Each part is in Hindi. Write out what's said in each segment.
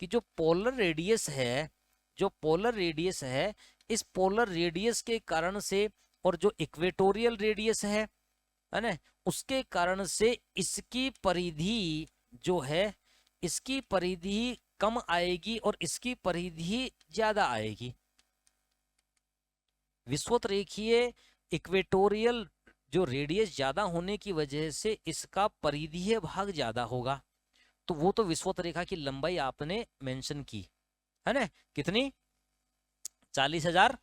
कि जो पोलर रेडियस है, जो पोलर रेडियस है, इस पोलर रेडियस के कारण से और जो इक्वेटोरियल रेडियस है ना, उसके कारण से इसकी परिधि जो है, इसकी परिधि कम आएगी और इसकी परिधि ज्यादा आएगी। विषुवत रेखीय इक्वेटोरियल जो रेडियस ज्यादा होने की वजह से इसका परिधीय भाग ज्यादा होगा। तो वो तो विषुवत रेखा की लंबाई आपने मेंशन की है ना, कितनी 40,000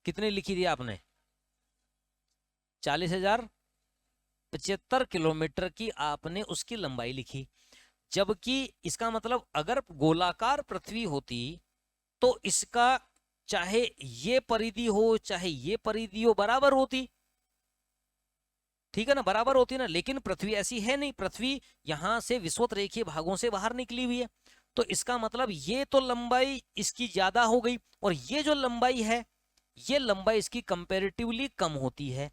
कितनी लिखी थी आपने, 40,075 किलोमीटर की आपने उसकी लंबाई लिखी। जबकि इसका मतलब अगर गोलाकार पृथ्वी होती तो इसका चाहे ये परिधि हो चाहे ये परिधि हो बराबर होती, ठीक है ना, बराबर होती ना। लेकिन पृथ्वी ऐसी है नहीं, पृथ्वी यहां से विषुवत रेखीय भागों से बाहर निकली हुई है। तो इसका मतलब ये तो लंबाई इसकी ज्यादा हो गई और ये जो लंबाई है ये लंबाई इसकी कंपैरेटिवली कम होती है।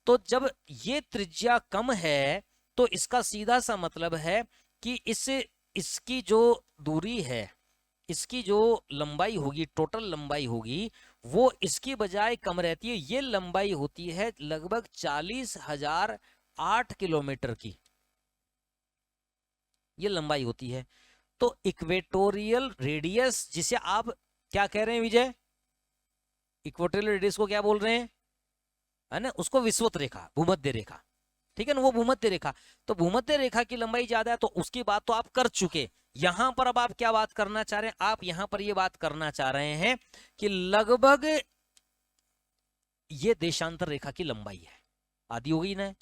तो जब ये त्रिज्या कम है तो इसका सीधा सा मतलब है कि इसकी जो दूरी है, इसकी जो लंबाई होगी, टोटल लंबाई होगी, वो इसकी बजाय कम रहती है। ये लंबाई होती है लगभग 40,008 किलोमीटर की, ये लंबाई होती है। तो इक्वेटोरियल रेडियस जिसे आप क्या कह रहे हैं विजय, इक्वेटोरियल रेडियस को क्या बोल रहे हैं, है ना, उसको विषुवत रेखा, भूमध्य रेखा, ठीक है ना, वो भूमध्य रेखा। तो भूमध्य रेखा की लंबाई ज्यादा है तो उसकी बात तो आप कर चुके। यहां पर अब आप क्या बात करना चाह रहे हैं, आप यहां पर ये बात करना चाह रहे हैं कि लगभग ये देशांतर रेखा की लंबाई है, आधी हो गई ना,